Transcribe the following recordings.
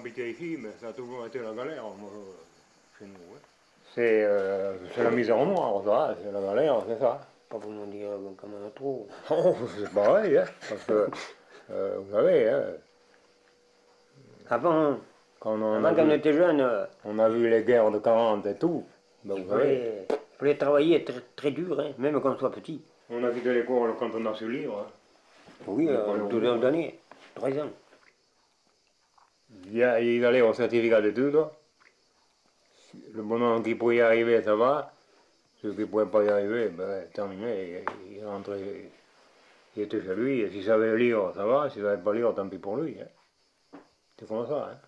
habité ici, mais ça a toujours été la galère, moi, chez nous. Ouais. C'est la misère au noir, ça, c'est la galère, c'est ça. Pas pour nous dire comme un trop. Oh, c'est pareil, hein, parce que, vous savez, hein, Avant, quand on a avant quand on vu, était jeune, on a vu les guerres de 40 et tout, ben vous savez, il fallait travailler très, très dur, hein, même quand on soit petit. on a quitté l'école quand on a su lire. Hein. Oui, L'école au 12 bout, ans hein. d'année, 13 ans. Il allait au certificat d'études, le bonhomme qui pouvait y arriver, ça va, ceux qui ne pouvaient pas y arriver, ben terminé, il rentrait, il était chez lui, et s'il savait lire, ça va, s'il ne savait pas lire, tant pis pour lui. Hein. C'est comme ça. Hein.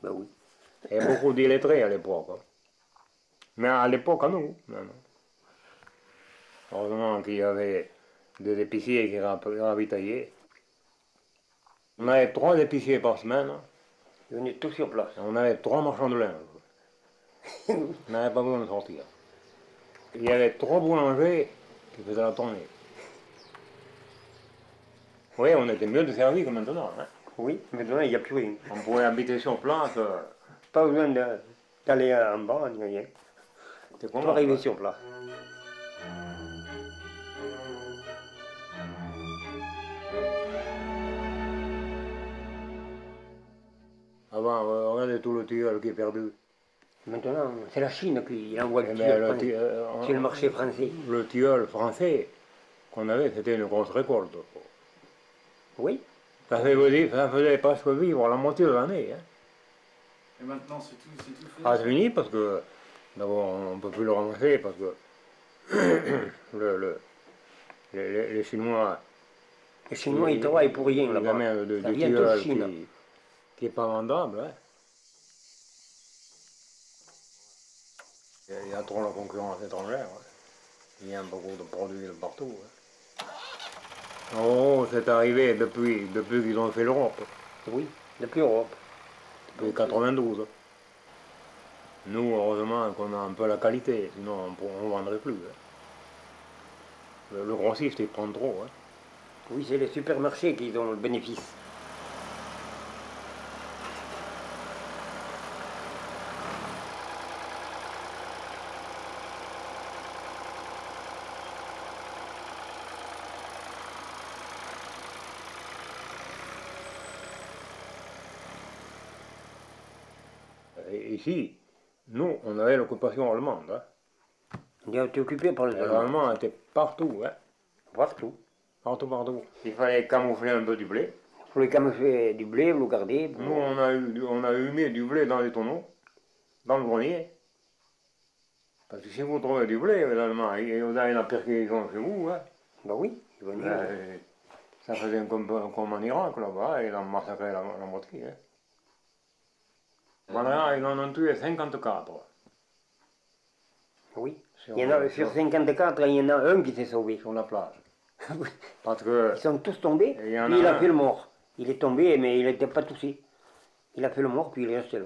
Ben oui. Il y avait beaucoup d'illettrés à l'époque. Hein. Mais à l'époque, à nous, non. Heureusement qu'il y avait des épiciers qui ravitaillaient. On avait 3 épiciers par semaine. Hein. Ils venaient tous sur place. On avait 3 marchands de linge. On n'avait pas besoin de sortir. Il y avait 3 boulangers qui faisaient la tournée. Oui, on était mieux desservis que maintenant. Hein. Oui, maintenant il n'y a plus rien. On pouvait habiter sur place. Pas besoin d'aller en bas, ni rien. C'est Tout comment arriver hein. sur place. Avant, regardez tout le tilleul qui est perdu. Maintenant, c'est la Chine qui envoie Eh le ben, tilleul sur le marché français. Le tilleul français qu'on avait, c'était une grosse récolte. Oui, Ça faisait presque vivre la moitié de l'année. Hein. Et maintenant, c'est tout fait. Ah, c'est fini parce que, d'abord, on ne peut plus le ramasser parce que les Chinois, les Chinois ils travaillent pour rien ils là-bas. amènent Ça du vient de tilleul Chine. qui n'est pas vendable. Hein. Il y a trop la concurrence étrangère. Hein. Il y a beaucoup de produits de partout. Hein. Oh, c'est arrivé depuis qu'ils ont fait l'Europe, Oui, depuis l'Europe. depuis 92. Nous, heureusement qu'on a un peu la qualité, sinon on ne vendrait plus. Hein. Le grossiste, il prend trop. Hein. Oui, c'est les supermarchés qui ont le bénéfice. Et ici, nous, on avait l'occupation allemande. Hein. On a été occupé par les Les Allemands. Allemands étaient partout. Hein. Partout. Partout, partout. Il fallait camoufler un peu du blé. Il faut les camoufler du blé, vous le gardez. Nous, on a humé du blé dans les tonneaux, dans le grenier. Parce que si vous trouvez du blé, les Allemands, et vous avez la perquisition chez vous, hein, Ben oui, ils vont dire. ça faisait comme en Irak là-bas, ils ont massacré la moitié. Hein. Voilà, ils en ont tué 54. Oui. Il y en a sur 54, il y en a un qui s'est sauvé. Sur la plage. Parce que Ils sont tous tombés, il y en puis il a un. fait le mort. Il est tombé, mais il n'était pas touché. Il a fait le mort, puis il est resté là.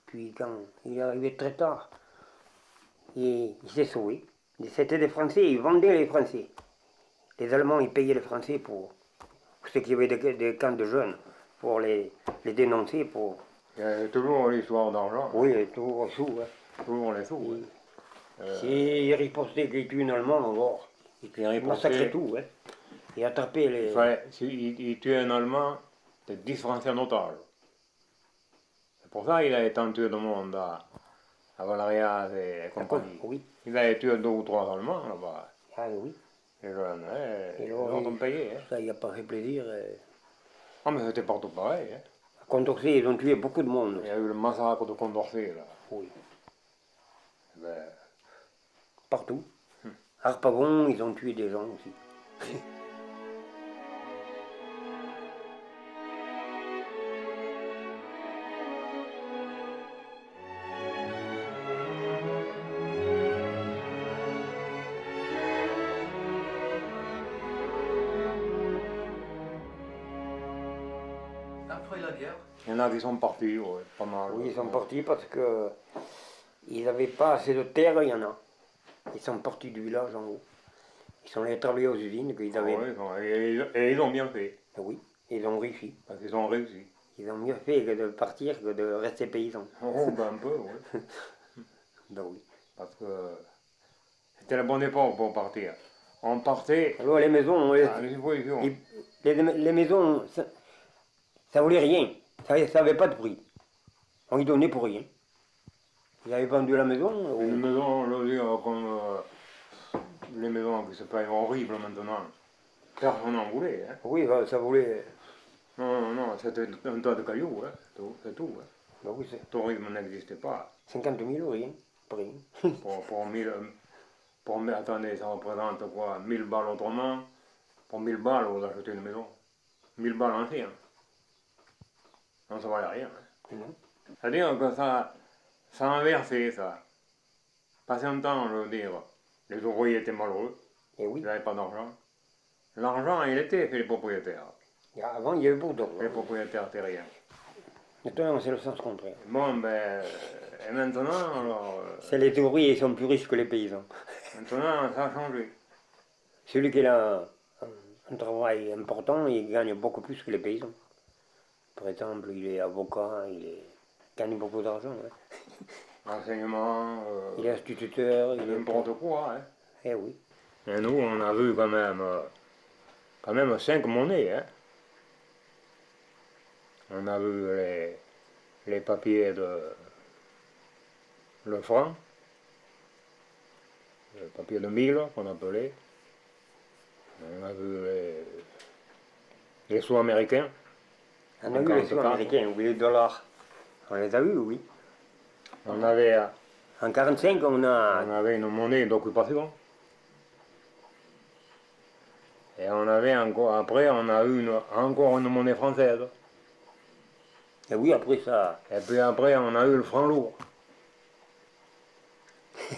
Puis quand il est arrivé très tard, il s'est sauvé. C'était des Français, ils vendaient les Français. Les Allemands, ils payaient les Français pour ceux qui avaient des camps de jeunes, pour les dénoncer, pour... Il y a toujours l'histoire d'argent. Oui, toujours sous. Hein. Toujours les sous. S'ils ripostaient qu'ils tuent un Allemand, alors, ils massacraient tout. Hein. Ils attrapaient les... Il tuait un Allemand, c'est 10 Français en otage. C'est pour ça qu'il a été tué de monde à Valérias et compagnie. Oui. Il a tué 2 ou 3 Allemands là-bas. Ah oui. Les jeunes, Et ils ont payé. Hein. Ça, il n'a pas fait plaisir. Ah, mais c'était partout pareil. Hein. À Condorcet, ils ont tué beaucoup de monde. Il y a eu le massacre de Condorcet, là. Oui. Ben, Partout. Harpagon, ils ont tué des gens aussi. Après la guerre, il y en a qui sont partis, ouais, pas mal. Oui, ils sont partis parce que ils n'avaient pas assez de terre, il y en a. Ils sont partis du village en haut. Ils sont allés travailler aux usines qu'ils avaient. Ouais, et ils ont bien fait, Oui, ils ont réussi. parce qu'ils ont réussi. Ils ont mieux fait que de partir que de rester paysans. Oh, ben un peu, oui. Ben oui. Parce que c'était la bonne époque pour partir. On partait Alors les maisons, à l'exposition. les maisons, ça voulait rien. Ça n'avait pas de prix. On y donnait pour rien. Ils avaient vendu la maison. Une maison, je veux dire, comme les maisons qui se payent horribles maintenant. Personne n'en voulait. Hein. Oui, ça voulait. Non, c'était un tas de cailloux, hein. C'est tout. Hein. Ben oui, c'est Le tourisme n'existait pas. 50 000, rien. Pour rien. Attendez, ça représente quoi? 1000 balles autrement. Pour 1000 balles, vous achetez une maison. 1000 balles anciennes. Non, ça valait rien. Hein. Non. C'est-à-dire que ça a inversé, ça. Passé un temps, je veux dire, les ouvriers étaient malheureux. Et oui. Ils n'avaient pas d'argent. L'argent, il était chez les propriétaires. Avant, il y avait beaucoup d'or. Les propriétaires terriens. Maintenant, c'est le sens contraire. Bon, ben, et maintenant, alors, C'est les ouvriers qui sont plus riches que les paysans. maintenant, ça a changé. Celui qui a un travail important, il gagne beaucoup plus que les paysans. Par exemple, il est avocat, il gagne beaucoup d'argent. Hein. Enseignement, Il est instituteur, il est n'importe quoi. Hein. Eh oui. Et nous, on a vu quand même 5 monnaies. Hein. On a vu les papiers de le franc, le papier de 1000 qu'on appelait. On a vu les sous américains. On a vu les sous américains, oui, les dollars. On les a vus, oui. On avait, En 1945, on avait une monnaie d'occupation. Et on avait encore, après, on a eu encore une monnaie française. Et oui, après ça. Et puis après, on a eu le franc lourd.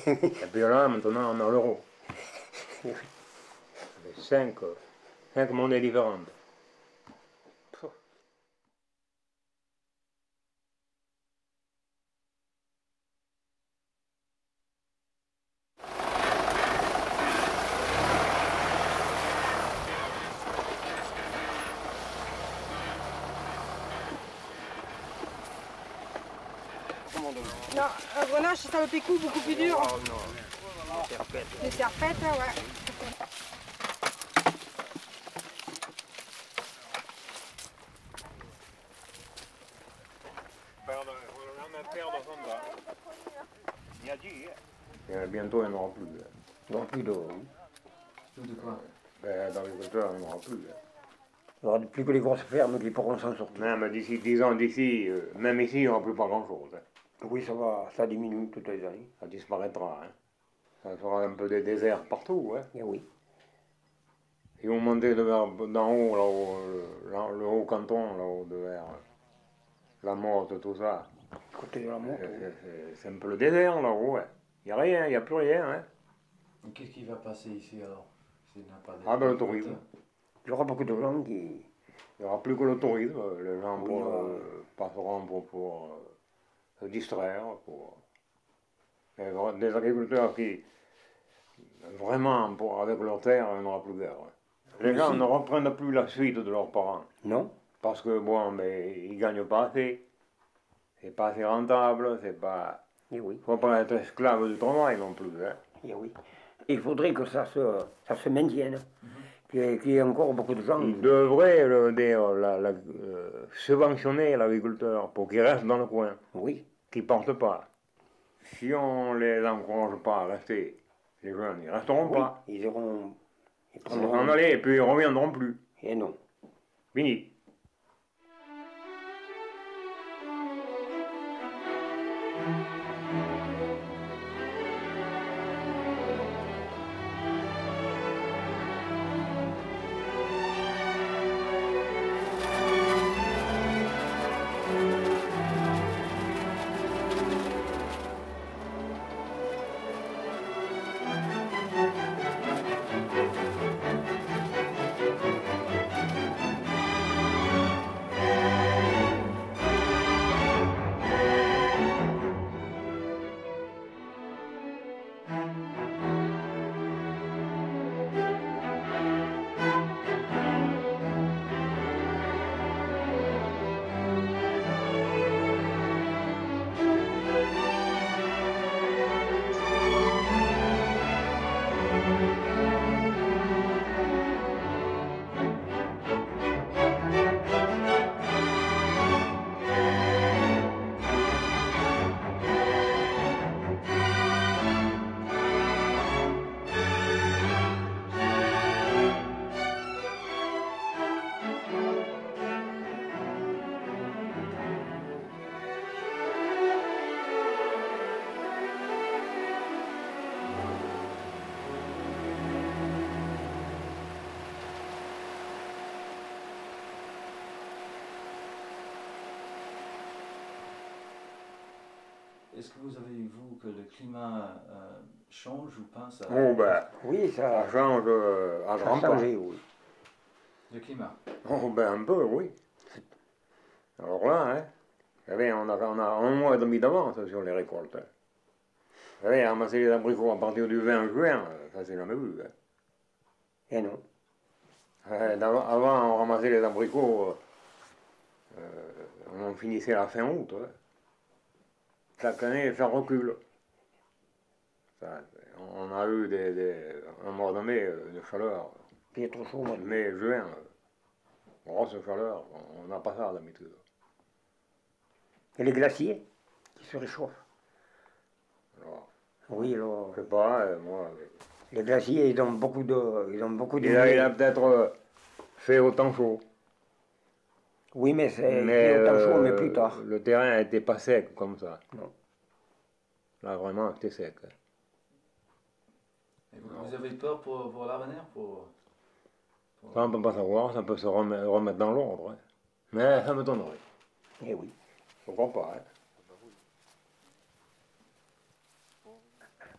Et puis là, maintenant, on a l'euro. Cinq monnaies différentes. Non, un grenage, c'est un pécou beaucoup plus dur. Oh non, les serpettes. Les serpettes, ouais. Bientôt, il n'y en aura plus. Il n'y aura plus d'eau. Tout de quoi? Dans l'agriculteur, il n'y en aura plus. Il n'y aura plus que les grosses fermes qui pourront s'en sortir. Même d'ici 10 ans, même ici, il n'y aura plus pas grand-chose. Hein. Oui, ça diminue toutes les années. Ça disparaîtra. Hein. Ça fera un peu des déserts partout. Hein. Et oui. Si vous montez d'en haut, là-haut, le haut canton, là-haut, vers la Motte, tout ça, Côté de la Motte. c'est un peu le désert là-haut. Ouais. Il n'y a rien, il n'y a plus rien. Hein. Et qu'est-ce qui va passer ici alors? S'il n'a pas Ah ben le tourisme. Il y aura beaucoup de gens qui. Il n'y aura plus que le tourisme. Les gens Oui, passeront pour se distraire. Des agriculteurs qui, vraiment, avec leur terre, il n'y en aura plus guère. Les gens ne reprennent plus la suite de leurs parents. Non. Parce que, bon, mais ils ne gagnent pas assez. C'est pas assez rentable, c'est pas... Et oui. Il ne faut pas être esclave du travail non plus. Hein. Et oui. Il faudrait que ça se maintienne. Qu'il y ait encore beaucoup de gens. Ils devraient subventionner l'agriculteur pour qu'il reste dans le coin, Oui. qu'il ne parte pas. Si on ne les encourage pas à rester, les jeunes, ils ne resteront Oui. pas. Ils iront. Ils Ils vont s'en prendront. aller et puis ils ne reviendront plus. Et non. Fini. est-ce que vous avez vu que le climat change ou pas ça? Oh ben, Oui, ça change à ça grand a pas. changé, oui. Le climat. Oh ben un peu, oui. Alors là, hein, vous savez, on a un mois et demi d'avance sur les récoltes. Hein. Vous savez, ramasser les abricots à partir du 20 juin, ça c'est jamais vu. Hein. Et non. Avant, on ramassait les abricots, on finissait à la fin août. Hein. Chaque année, ça recule. Ça, on a eu un mois de mai de chaleur. Il est trop chaud, moi. Mai, juin, grosse chaleur, on n'a pas ça d'habitude. Et les glaciers qui se réchauffent. Alors, Oui, alors, je sais pas, moi. les glaciers, ils ont beaucoup de. Ils ont beaucoup de. Il a peut-être fait autant chaud. Oui, mais c'est Mais autant chaud, mais plus tard. le terrain n'était pas sec comme ça. Non. Là, vraiment, c'était sec. Et vous avez peur pour l'avenir Ça, on ne peut pas savoir, ça peut se remettre dans l'ordre. Hein. Mais ça me donnerait. Eh oui. Pourquoi pas, hein.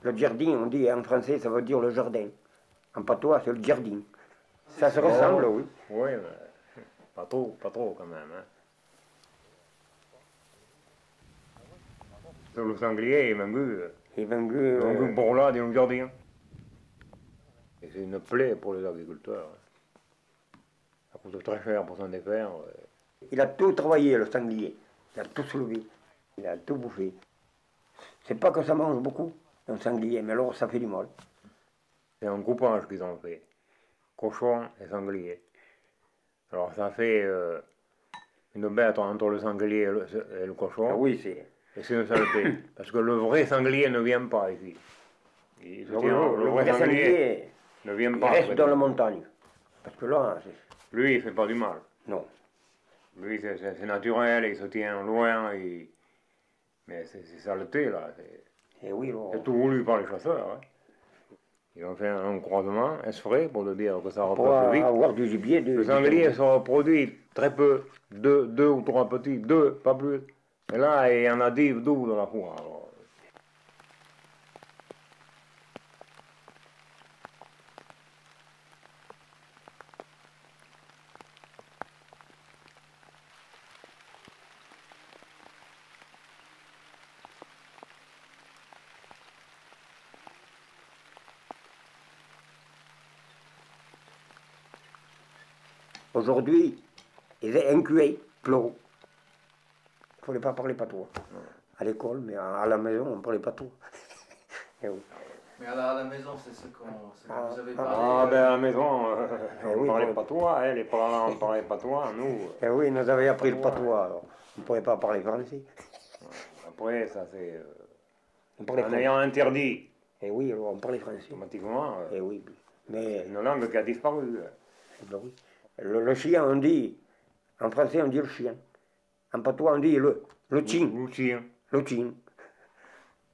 Le jardin, on dit en français, ça veut dire le jardin. En patois, c'est le jardin. Ça se ressemble, oui. Oui, mais pas trop quand même. Hein. Sur le sanglier, il vendu Il vendu. pour là dans le jardin. Et c'est une plaie pour les agriculteurs. Hein. Ça coûte très cher pour s'en défaire. Il a tout travaillé, le sanglier. Il a tout soulevé. Il a tout bouffé. C'est pas que ça mange beaucoup, un sanglier, mais alors ça fait du mal. C'est un coupage qu'ils ont fait. Cochon et sanglier. Alors ça fait une bête entre le sanglier et le cochon. Ah oui, c'est. Et c'est une saleté. Parce que le vrai sanglier ne vient pas ici. Il se tient, Le vrai sanglier, ne vient il pas. reste dans la montagne. Parce que là, Lui, il ne fait pas du mal. non. Lui, c'est naturel, il se tient loin. Mais c'est saleté, là. Et oui, là, C'est tout voulu par les chasseurs. Hein. Ils ont fait un croisement exprès pour te dire que ça pour repousse vite. avoir du gibier. Le sanglier se reproduit très peu, deux ou trois petits, pas plus. Et là, il y en a 10, 12 dans la foire. Alors. Aujourd'hui, ils ont inclué Ploro. Il ne fallait pas parler patois. À l'école, mais à la maison, on ne parlait pas tout. Et oui. Mais à la maison, c'est ce que vous avez parlé. Ah, ben à la maison, on oui, parlait bon. patois, hein, les parents ne parlaient patois, nous. Et oui, ils nous avaient appris le patois, alors on ne pouvait pas parler français. Après, ça c'est. On parlait En français. ayant interdit, Et oui, alors on parlait français. automatiquement, Et oui, mais une langue qui a disparu. ben oui. Le chien, on dit, en français, on dit le chien. En patois, on dit le chien. Le chien. Le chien.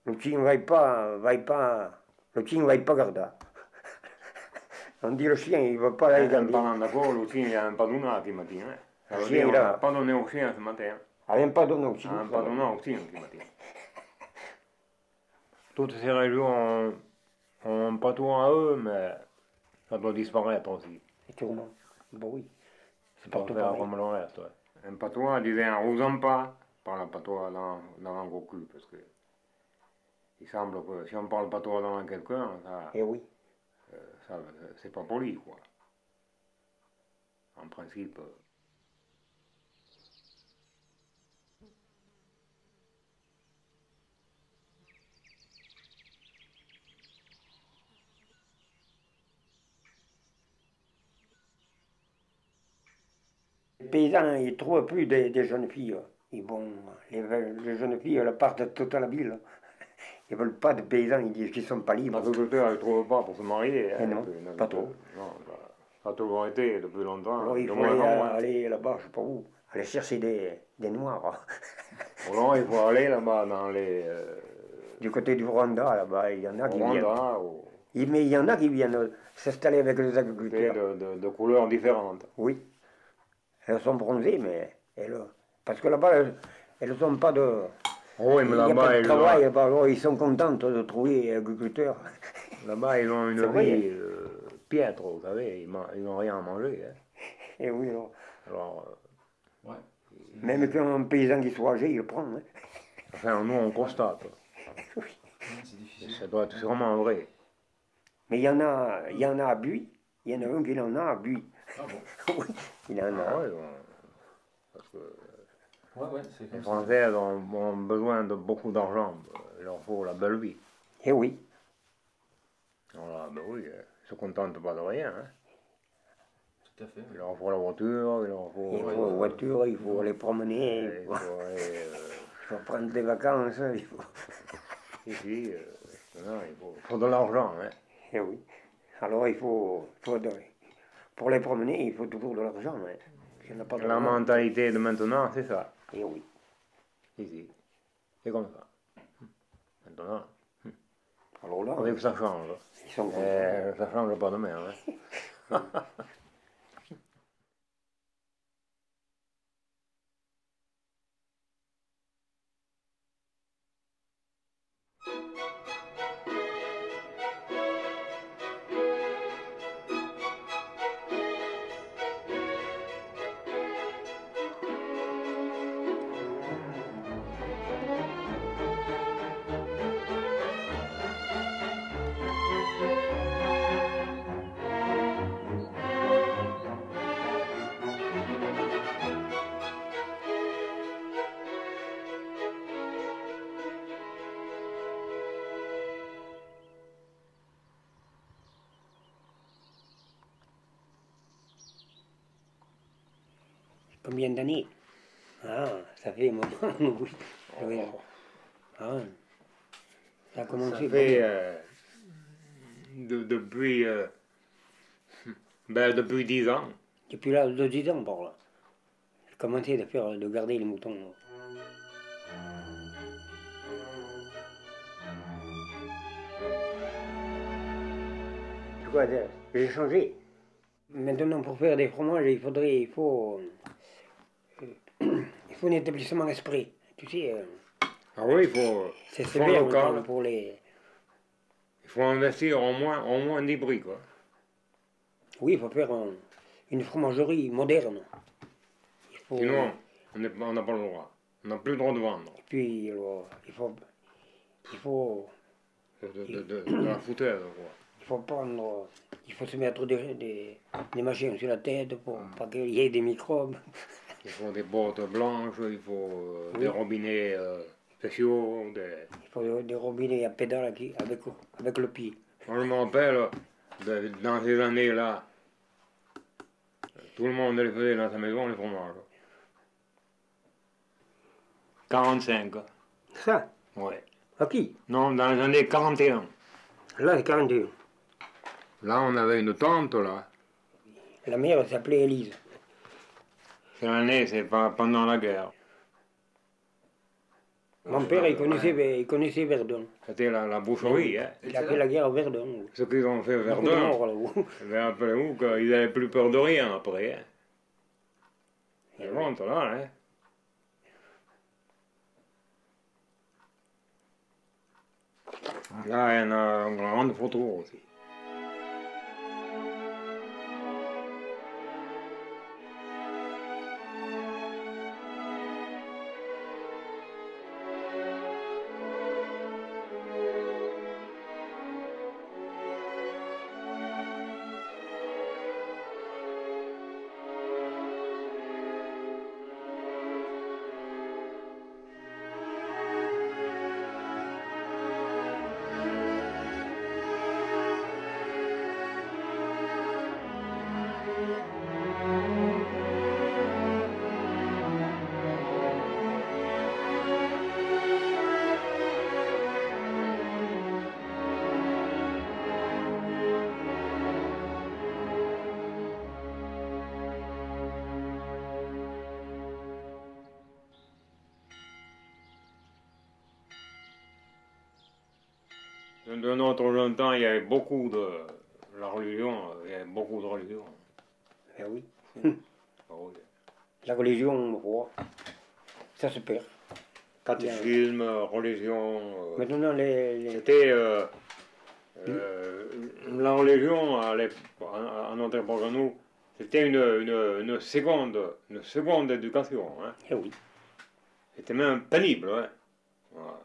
Le chien ne le chien va pas garder. On dit le chien, il ne va pas aller En garder. parlant d'accord, le chien, il a un pas donné ce matin. Hein. Ça veut Le chien, dire, on il a- n'a pas donné au chien ce matin. Elle n'aime pas donner au chien. Un pas donné au chien ce matin. Toutes ces régions ont un patois à eux, mais ça doit disparaître aussi. Et sûrement. Bon oui. C'est Pour partout faire pareil. comme le reste. Ouais. Un patois disait un rousant pas, par le patois dans un gros cul, parce que il semble que si on parle patois dans quelqu'un, Et oui. ça c'est pas poli, quoi. En principe. Les paysans, ils ne trouvent plus des jeunes filles. Ils vont, les jeunes filles, elles partent toutes à la ville. Ils ne veulent pas de paysans, ils disent qu'ils ne sont pas libres. L'agriculteur, il ne trouve pas pour se marier. Eh non, puis, pas trop. Non, ça a toujours été depuis longtemps. Alors il de faut moins en moins. aller là-bas, je ne sais pas où, aller chercher des noirs. Alors, il faut aller là-bas dans les. Du côté du Rwanda, là-bas, il y en a qui viennent. Rwanda, ou Mais il y en a qui viennent s'installer avec les des agriculteurs. de couleurs différentes. Oui. Elles sont bronzées, mais elles. Parce que là-bas, elles ne sont pas de. Oui, mais Il n'y a pas là-bas, de travail, alors ils sont contents toi, de trouver agriculteurs. là-bas, ils ont C'est une vrai. vie piètre, vous savez, ils n'ont rien à manger. Hein. Et oui, alors, Alors, Ouais. même qu'un paysan qui soit âgé, il le prend. Hein. enfin, nous, on constate. C'est difficile. Ça doit être sûrement vrai. Mais il y en a à Buis. Il y en a un qui en a à Buis. Ah bon? Oui, il en a. Ah ouais, parce que Ouais, ouais, c'est les comme ça. Français ont besoin de beaucoup d'argent. Il leur faut la belle vie. Et oui. Voilà, ben oui, ils se contentent pas de rien. Hein. Tout à fait. Il leur faut la voiture, il leur faut, Il faut une voiture, il faut aller promener, il faut aller il faut prendre des vacances. Il faut... ici. Non, il faut de l'argent. Hein. Et oui. Alors pour les promener, il faut toujours de l'argent. Hein. S'il n'y en a pas La d'argent, mentalité de maintenant, c'est ça. et oui. Ici. C'est comme ça. Maintenant, Alors là, il faudrait que ça change. ils sont contents. Ça change pas demain. Hein. Combien d'années? Ah, ça fait un moment, oui. Oui. Ah, ça a Ça commencé. fait depuis, depuis 10 ans. Depuis l'âge de 10 ans par là. J'ai commencé de garder les moutons. Là. Tu vois, j'ai changé. Maintenant, pour faire des fromages, il faut un établissement esprit. Tu sais, Ah oui, c'est faut un sévère local. pour les. Il faut investir au moins 10 briques. Quoi. Oui, il faut faire une fromagerie moderne. Il faut... Sinon, on n'a pas le droit. On n'a plus le droit de vendre. Et puis, alors, il faut De la foutaise, quoi. Il faut prendre, il faut se mettre des machines sur la tête pour pas qu'il y ait des microbes. Il faut des bottes blanches, il faut des robinets spéciaux. Il faut des robinets à pédale avec le pied. Moi, je me rappelle, dans ces années-là, tout le monde les faisait dans sa maison, les fromages. 45. Ça, Ouais. à qui? Non, dans les années 41. Là, c'est 41. Là, on avait une tante, là. La mère elle s'appelait Élise. C'est l'année, c'est pas pendant la guerre. Mon père, il connaissait Verdun. C'était la boucherie, hein. Il a fait la guerre à Verdun. Ce qu'ils ont fait Beaucoup de Verdun, morts, là-haut. ben, rappelez-vous qu'ils n'avaient plus peur de rien après. Hein. C'est bon, là, hein. Là, il y en a une grande photo aussi. De notre jeune temps, il y avait beaucoup de la religion, il y avait beaucoup de religion. Eh oui. Ah oui. La religion, on voit, ça se perd. catéchisme, religion. Maintenant, C'était la religion à notre époque, à nous, c'était une seconde éducation. Hein. Eh oui. C'était même pénible. Hein. Voilà.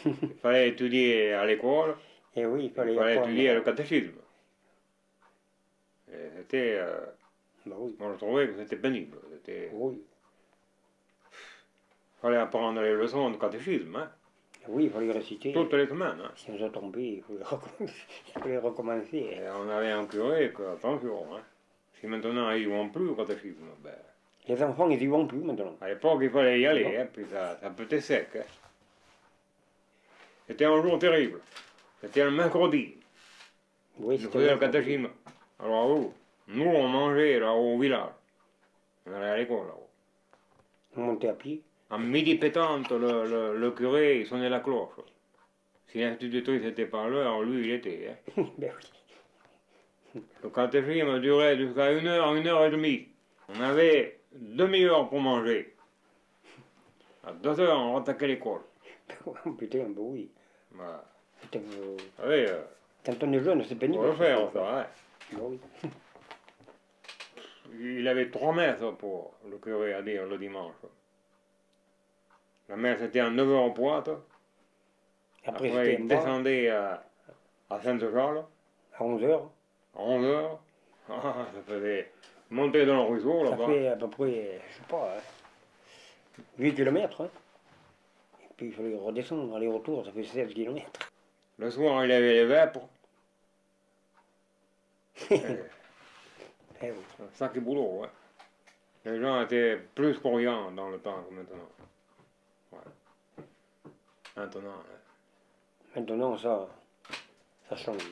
Il fallait étudier à l'école, Eh oui, il il fallait fallait apprendre. étudier le catéchisme. Et c'était, Bah oui. moi je trouvais que c'était pénible. Oui. Il fallait apprendre les leçons du catéchisme, hein, Oui, il fallait réciter. toutes les semaines. Hein. Si on s'est trompé, il fallait recommencer. Et on avait un curé que, attention, hein, si maintenant ils ne vont plus au catéchisme, ben, Les enfants, ils y vont plus maintenant. à l'époque il fallait y aller, hein, puis ça peut être sec. Hein. C'était un jour terrible. C'était un mercredi. Oui, Je faisais le c'était catéchisme. Alors nous on mangeait là au village. On allait à l'école là-haut. on montait à pied. À midi pétante, le curé il sonnait la cloche. Si l'institutrice n'était pas là, alors lui il était. Hein. Ben oui. Le catéchisme durait jusqu'à 1 heure et demie. On avait demi-heure pour manger. À 2 heures, on attaquait l'école. Putain, ben oui. Voilà. Putain, Vous savez, quand on est jeune, c'est on pénible. va le faire ça. Hein. Ben oui. Il avait 3 messes pour le curé à dire le dimanche. La messe était à 9 heures en pointe. Après, Après, c'était il en bas, descendait à Sainte-Charles à 11 heures. à 11 heures. Ah, ça faisait monter dans le ruisseau Ça là-bas. fait à peu près, je sais pas, 8 km. Hein. Et puis il fallait redescendre, aller-retour, ça fait 16 km. Le soir, il avait les vêpres. Eh oui. Un sacré boulot, ouais. Les gens étaient plus croyants dans le temps que maintenant. Ouais. Maintenant, hein, Maintenant, ça change.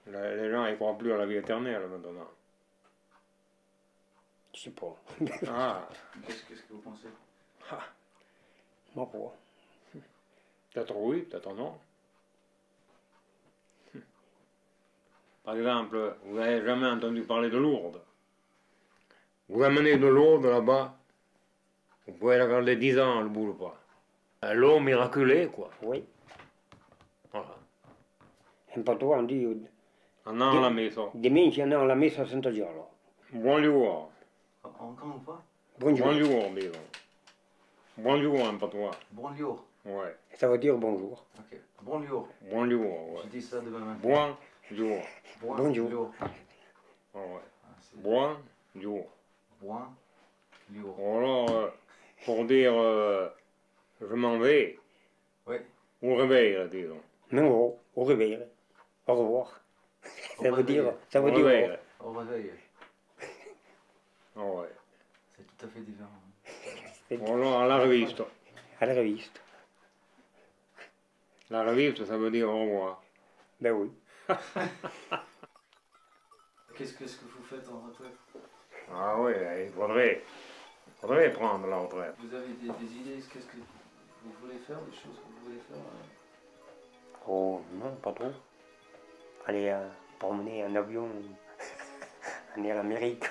les gens ils croient plus à la vie éternelle maintenant. Je sais pas. Ah, Qu'est-ce que vous pensez? Moi, quoi. peut-être oui, peut-être non. Par exemple, vous n'avez jamais entendu parler de Lourdes. Vous amenez de Lourdes là-bas, vous pouvez la garder 10 ans, elle ne bouge pas. L'eau miraculée, quoi. Oui. Voilà. Un peu toi, on dit, En allant à la maison. dimanche, on est à la messe à Saint-Giorgio. Bonjour. Encore une fois? Bonjour. Bonjour, disons. Bonjour, en patois. Bonjour. Ouais. Ça veut dire bonjour. Ok. Bonjour. Bonjour, ouais. Je dis ça demain matin. Bonjour. Bonjour. Ah ouais. Ah, c'est Bonjour. bonjour. Alors, pour dire je m'en vais, Oui. au réveil, là, disons. Non, au réveil. Au revoir. Ça veut dire, ça Au veut dire, réveil. Au réveil. Ah ouais. C'est tout à fait différent. Alors, à la reviste. à la reviste. La reviste, ça veut dire au revoir. Ben oui. Qu'est-ce que vous faites en retraite? Ah oui, il faudrait prendre la retraite. Vous avez des idées? Qu'est-ce que vous voulez faire? Des choses que vous voulez faire? Oh non, pas trop. Aller promener en avion, aller à l'Amérique.